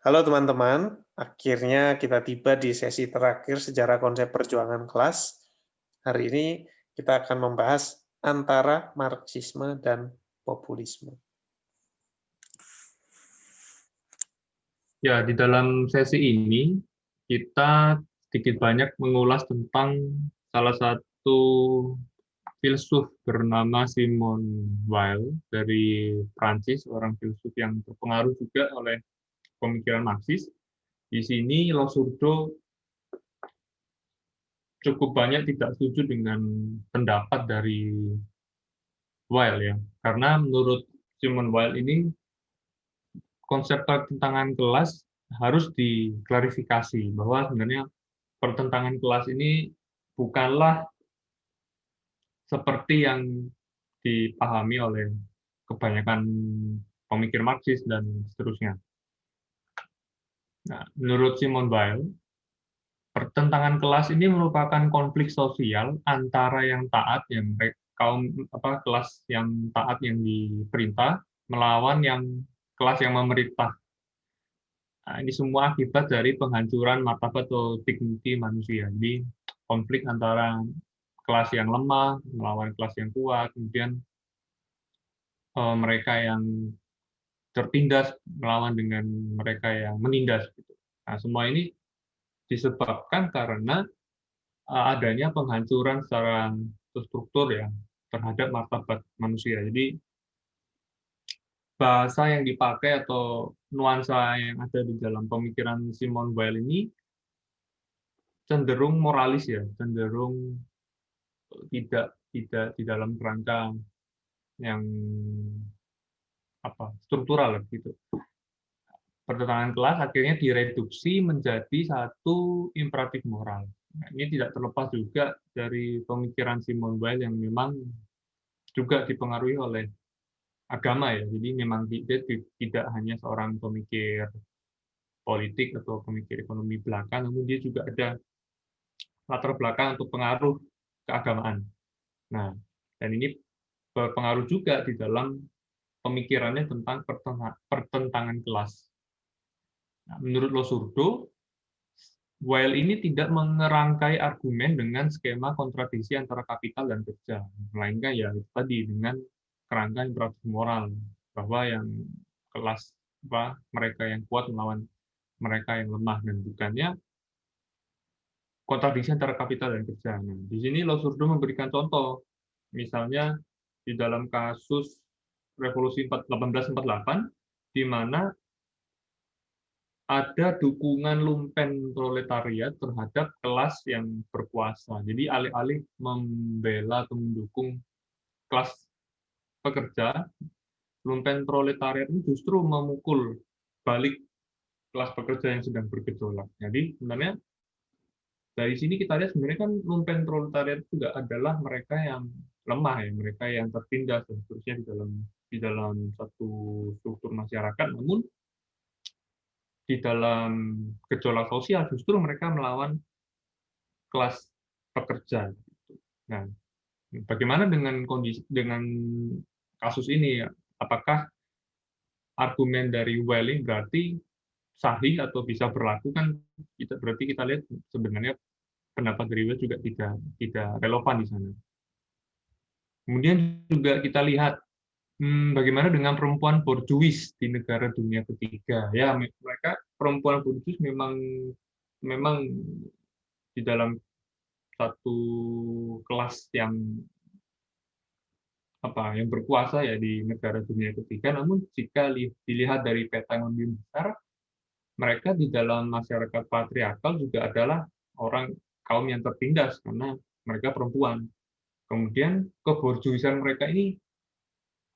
Halo teman-teman, akhirnya kita tiba di sesi terakhir sejarah konsep perjuangan kelas. Hari ini kita akan membahas antara Marxisme dan populisme. Ya, di dalam sesi ini kita sedikit banyak mengulas tentang salah satu filsuf bernama Simone Weil dari Prancis, orang filsuf yang terpengaruh juga oleh pemikiran Marxis. Di sini Losurdo cukup banyak tidak setuju dengan pendapat dari Weil ya, karena menurut Simone Weil ini konsep pertentangan kelas harus diklarifikasi bahwa sebenarnya pertentangan kelas ini bukanlah seperti yang dipahami oleh kebanyakan pemikir Marxis dan seterusnya. Nah, menurut Simone Weil, pertentangan kelas ini merupakan konflik sosial antara yang taat, yang kelas yang taat yang diperintah, melawan yang kelas yang memerintah. Nah, ini semua akibat dari penghancuran martabat atau dignity manusia. Jadi konflik antara kelas yang lemah melawan kelas yang kuat, kemudian mereka yang tertindas melawan dengan mereka yang menindas. Nah, semua ini disebabkan karena adanya penghancuran secara struktur ya terhadap martabat manusia. Jadi bahasa yang dipakai atau nuansa yang ada di dalam pemikiran Simone Weil ini cenderung moralis ya, cenderung tidak tidak di dalam kerangka yang struktural gitu. Pertentangan kelas akhirnya direduksi menjadi satu imperatif moral. Nah, ini tidak terlepas juga dari pemikiran Simone Weil yang memang juga dipengaruhi oleh agama ya. Jadi memang dia tidak hanya seorang pemikir politik atau pemikir ekonomi belaka, namun dia juga ada latar belakang untuk pengaruh keagamaan. Nah, dan ini berpengaruh juga di dalam pemikirannya tentang pertentangan kelas. Nah, menurut Losurdo, Weil ini tidak mengerangkai argumen dengan skema kontradiksi antara kapital dan kerja, melainkan ya itu tadi dengan kerangka imperatif moral bahwa yang kelas mereka yang kuat melawan mereka yang lemah dan bukannya kontradiksi antara kapital dan kerja. Nah, di sini Losurdo memberikan contoh, misalnya di dalam kasus Revolusi 1848, di mana ada dukungan lumpen proletariat terhadap kelas yang berkuasa. Jadi alih-alih membela atau mendukung kelas pekerja, lumpen proletariat ini justru memukul balik kelas pekerja yang sedang bergejolak. Jadi sebenarnya dari sini kita lihat sebenarnya kan lumpen proletariat juga adalah mereka yang lemah ya, mereka yang tertindas dan seterusnya di dalam satu struktur masyarakat. Namun di dalam gejolak sosial justru mereka melawan kelas pekerja. Nah, bagaimana dengan kasus ini? Apakah argumen dari Welling berarti sahih atau bisa berlaku kan? Berarti kita lihat sebenarnya pendapat dari Welling juga tidak relevan di sana. Kemudian juga kita lihat bagaimana dengan perempuan borjuis di negara dunia ketiga. Ya, mereka perempuan borjuis memang di dalam satu kelas yang berkuasa ya di negara dunia ketiga. Namun jika dilihat dari peta yang lebih besar, mereka di dalam masyarakat patriarkal juga adalah kaum yang tertindas karena mereka perempuan. Kemudian keborjuisan mereka ini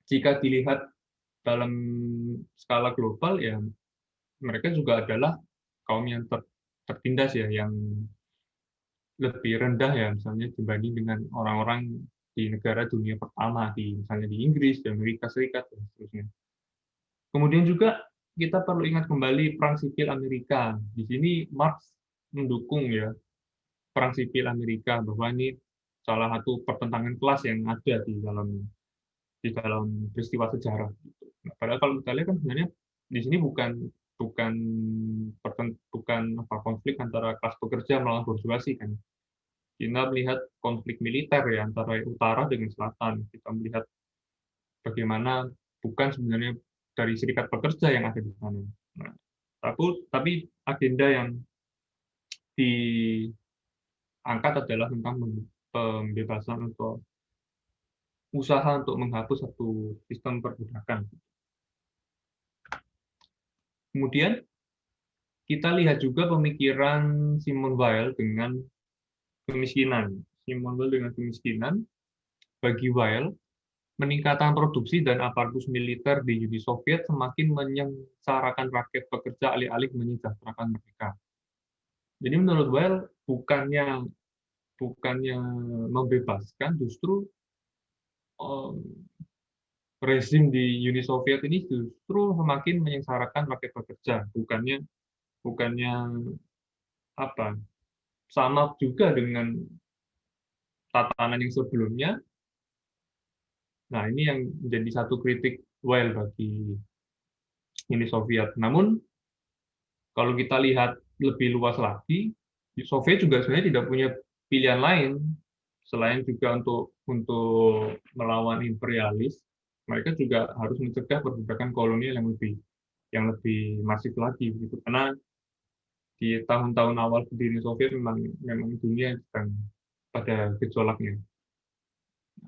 jika dilihat dalam skala global ya mereka juga adalah kaum yang tertindas ya, yang lebih rendah ya misalnya dibanding dengan orang-orang di negara dunia pertama misalnya di Inggris, di Amerika Serikat dan seterusnya. Kemudian juga kita perlu ingat kembali perang sipil Amerika. Di sini Marx mendukung ya perang sipil Amerika bahwa ini salah satu pertentangan kelas yang ada di dalam peristiwa sejarah. Padahal kalau kita lihat kan sebenarnya di sini bukan konflik antara kelas pekerja melawan borjuasi kan. Kita melihat konflik militer ya antara utara dengan selatan. Kita melihat bagaimana bukan sebenarnya dari serikat pekerja yang ada di sana. Nah, tapi agenda yang diangkat adalah tentang pembebasan atau usaha untuk menghapus satu sistem perbudakan. Kemudian kita lihat juga pemikiran Simone Weil dengan kemiskinan. Simone Weil dengan kemiskinan, bagi Weil, peningkatan produksi dan aparatus militer di Uni Soviet semakin menyengsarakan rakyat pekerja alih-alih menyejahterakan mereka. Jadi menurut Weil, bukannya membebaskan, justru rezim di Uni Soviet ini justru semakin menyengsarakan rakyat pekerja. Bukannya apa, sama juga dengan tatanan yang sebelumnya. Nah, ini yang menjadi satu kritik Weil bagi Uni Soviet. Namun, kalau kita lihat lebih luas lagi, Soviet juga sebenarnya tidak punya pilihan lain selain juga untuk melawan imperialis. Mereka juga harus mencegah perbudakan kolonial yang lebih masif lagi, gitu. Karena di tahun-tahun awal berdiri Soviet memang dunia sedang pada gejolaknya.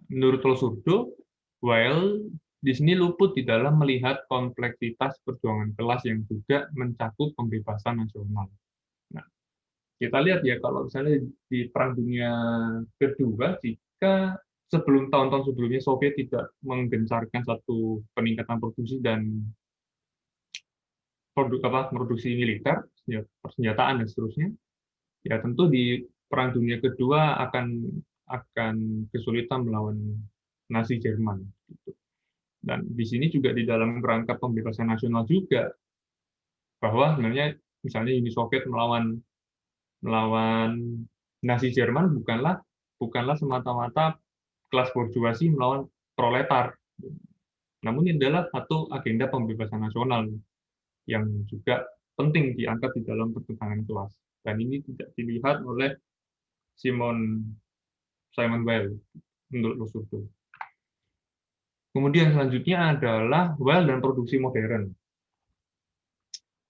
Menurut Losurdo, Weil di sini luput di dalam melihat kompleksitas perjuangan kelas yang juga mencakup pembebasan nasional. Nah, kita lihat ya kalau misalnya di Perang Dunia Kedua, jika tahun-tahun sebelumnya Soviet tidak menggencarkan satu peningkatan produksi dan produksi militer, persenjataan dan seterusnya, ya tentu di Perang Dunia Kedua akan kesulitan melawan Nazi Jerman. Dan di sini juga di dalam kerangka pembebasan nasional juga, bahwa sebenarnya misalnya Uni Soviet melawan Nazi Jerman bukanlah semata-mata kelas borjuasi melawan proletar. Namun ini adalah satu agenda pembebasan nasional yang juga penting diangkat di dalam pertentangan kelas. Dan ini tidak dilihat oleh Simone Weil menurut Losurdo. Kemudian selanjutnya adalah Weil dan produksi modern.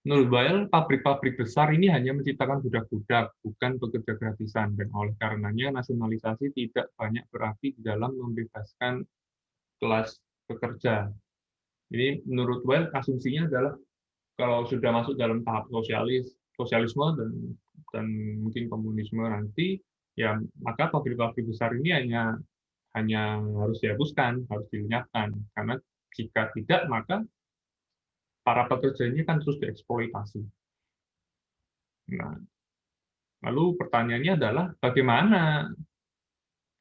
Menurut Weil, pabrik-pabrik besar ini hanya menciptakan budak-budak, bukan pekerja gratisan, dan oleh karenanya nasionalisasi tidak banyak berarti di dalam membebaskan kelas pekerja. Jadi menurut Weil, asumsinya adalah kalau sudah masuk dalam tahap sosialisme dan mungkin komunisme nanti, ya maka pabrik-pabrik besar ini hanya harus dihapuskan, harus dilenyapkan. Karena jika tidak, maka para pekerja ini kan terus dieksploitasi. Nah, lalu pertanyaannya adalah bagaimana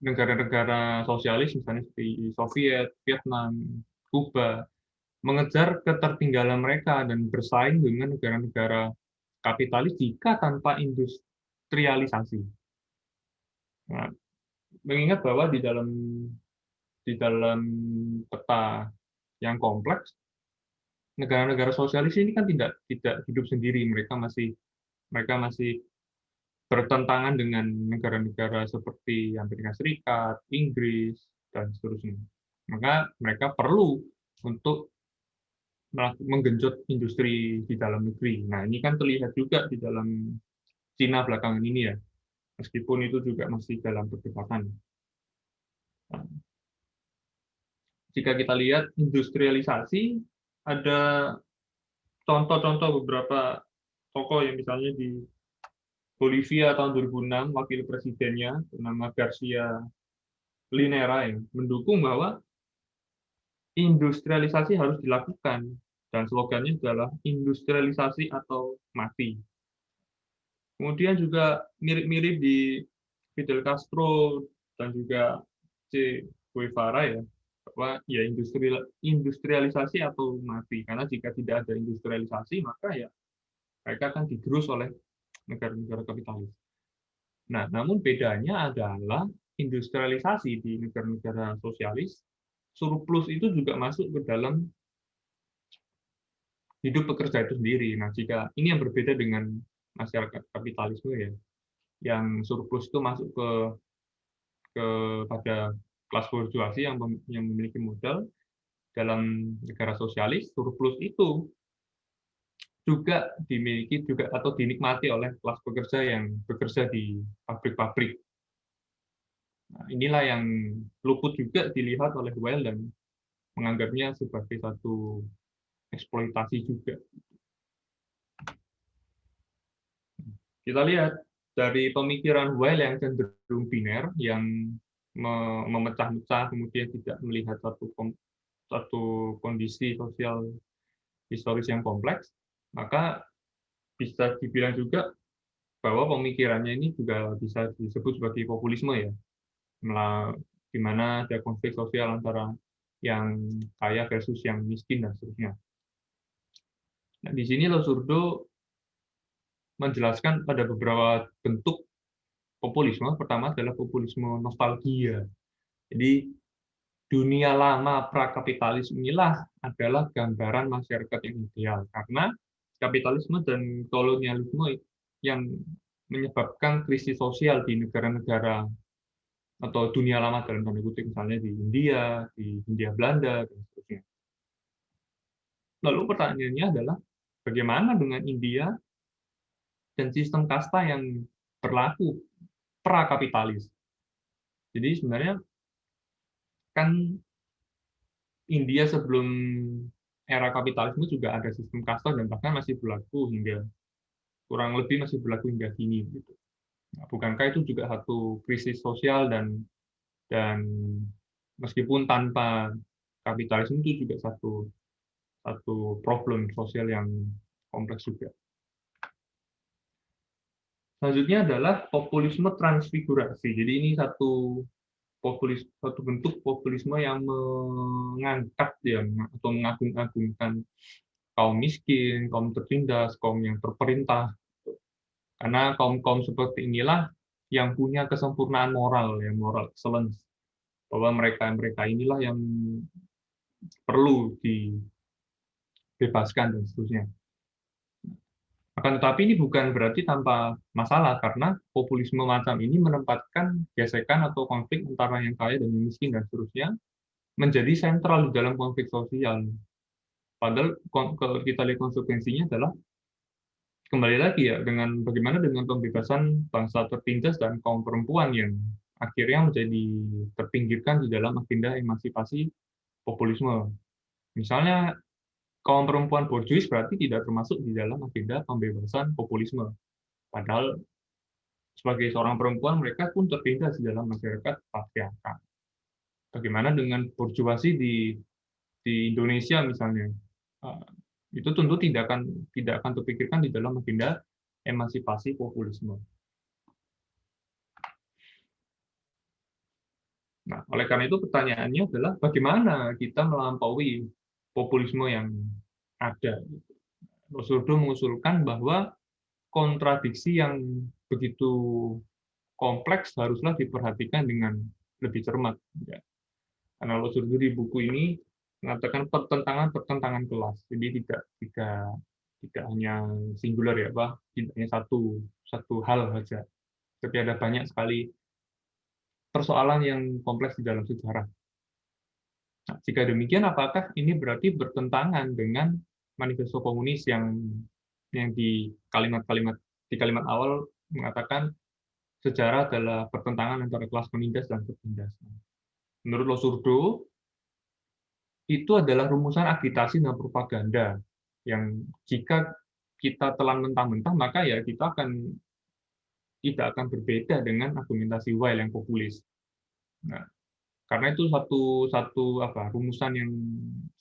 negara-negara sosialis misalnya seperti Soviet, Vietnam, Kuba mengejar ketertinggalan mereka dan bersaing dengan negara-negara kapitalis jika tanpa industrialisasi. Nah, mengingat bahwa di dalam peta yang kompleks, negara-negara sosialis ini kan tidak hidup sendiri, mereka masih bertentangan dengan negara-negara seperti Amerika Serikat, Inggris, dan seterusnya. Maka mereka perlu untuk menggenjot industri di dalam negeri. Nah, ini kan terlihat juga di dalam Cina belakangan ini ya, meskipun itu juga masih dalam perdebatan. Jika kita lihat industrialisasi, ada contoh-contoh beberapa tokoh yang misalnya di Bolivia tahun 2006, wakil presidennya bernama Garcia Linera yang mendukung bahwa industrialisasi harus dilakukan, dan slogannya adalah industrialisasi atau mati. Kemudian juga mirip-mirip di Fidel Castro dan juga Che Guevara ya, bahwa ya industrialisasi atau mati, karena jika tidak ada industrialisasi maka ya mereka akan digerus oleh negara-negara kapitalis. Nah, namun bedanya adalah industrialisasi di negara-negara sosialis, surplus itu juga masuk ke dalam hidup pekerja itu sendiri. Nah, jika ini yang berbeda dengan masyarakat kapitalisme ya, yang surplus itu masuk pada kelas borjuasi yang memiliki modal. Dalam negara sosialis, surplus itu juga dimiliki juga atau dinikmati oleh kelas pekerja yang bekerja di pabrik-pabrik. Nah, inilah yang luput juga dilihat oleh Weil dan menganggapnya sebagai satu eksploitasi juga. Kita lihat dari pemikiran Weil yang cenderung biner, yang memecah-mecah, kemudian tidak melihat satu kondisi sosial historis yang kompleks, maka bisa dibilang juga bahwa pemikirannya ini juga bisa disebut sebagai populisme ya, di mana ada konflik sosial antara yang kaya versus yang miskin dan seterusnya. Nah, di sini Louis-Surdo menjelaskan ada beberapa bentuk populisme. Pertama adalah populisme nostalgia. Jadi dunia lama prakapitalis inilah adalah gambaran masyarakat yang ideal, karena kapitalisme dan kolonialisme yang menyebabkan krisis sosial di negara-negara atau dunia lama dalam tanda kutip, misalnya di Hindia Belanda, dan seterusnya. Lalu pertanyaannya adalah, bagaimana dengan India dan sistem kasta yang berlaku pra-kapitalis? Jadi sebenarnya kan India sebelum era kapitalisme juga ada sistem kasta dan bahkan masih berlaku hingga kurang lebih masih berlaku hingga kini. Gitu. Nah, bukankah itu juga satu krisis sosial dan meskipun tanpa kapitalisme itu juga satu problem sosial yang kompleks juga. Selanjutnya adalah populisme transfigurasi. Jadi ini satu bentuk populisme yang mengangkat ya, atau mengagung-agungkan kaum miskin, kaum tertindas, kaum yang terperintah. Karena kaum-kaum seperti inilah yang punya kesempurnaan moral, yang moral excellence. Bahwa mereka inilah yang perlu dibebaskan dan seterusnya. Akan tetapi ini bukan berarti tanpa masalah, karena populisme macam ini menempatkan gesekan atau konflik antara yang kaya dan yang miskin dan seterusnya menjadi sentral di dalam konflik sosial. Padahal kalau kita lihat konsekuensinya adalah kembali lagi ya, bagaimana dengan pembebasan bangsa tertindas dan kaum perempuan yang akhirnya menjadi terpinggirkan di dalam agenda emansipasi populisme. Misalnya kaum perempuan borjuis berarti tidak termasuk di dalam agenda pembebasan populisme. Padahal sebagai seorang perempuan mereka pun tertindas di dalam masyarakat patriarkat. Bagaimana dengan borjuasi di Indonesia misalnya? Itu tentu tidak akan terpikirkan di dalam agenda emansipasi populisme. Nah, oleh karena itu pertanyaannya adalah bagaimana kita melampaui populisme yang ada. Louis-Surdo mengusulkan bahwa kontradiksi yang begitu kompleks haruslah diperhatikan dengan lebih cermat. Karena Louis-Surdo di buku ini mengatakan pertentangan kelas. Jadi tidak hanya singular ya, tidak hanya satu hal saja, tapi ada banyak sekali persoalan yang kompleks di dalam sejarah. Nah, jika demikian, apakah ini berarti bertentangan dengan manifesto komunis yang di kalimat awal mengatakan sejarah adalah pertentangan antara kelas penindas dan tertindas. Menurut Louis-Surdo, itu adalah rumusan agitasi dan propaganda yang jika kita telan mentah-mentah, maka ya kita tidak akan berbeda dengan argumentasi Weil yang populis. Nah, karena itu satu rumusan yang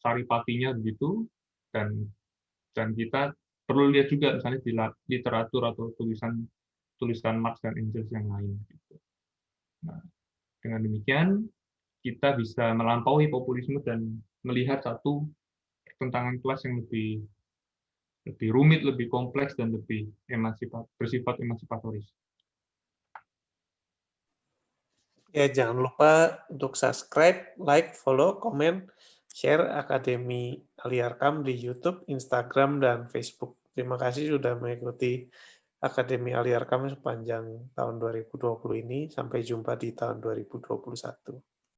saripatinya begitu, dan kita perlu lihat juga misalnya di literatur atau tulisan Marx dan Engels yang lain. Gitu. Nah, dengan demikian kita bisa melampaui populisme dan melihat satu pertentangan kelas yang lebih rumit, lebih kompleks, dan lebih bersifat emansipatoris. Ya, jangan lupa untuk subscribe, like, follow, komen, Share Akademi Aliarkam di YouTube, Instagram, dan Facebook. Terima kasih sudah mengikuti Akademi Aliarkam sepanjang tahun 2020 ini. Sampai jumpa di tahun 2021.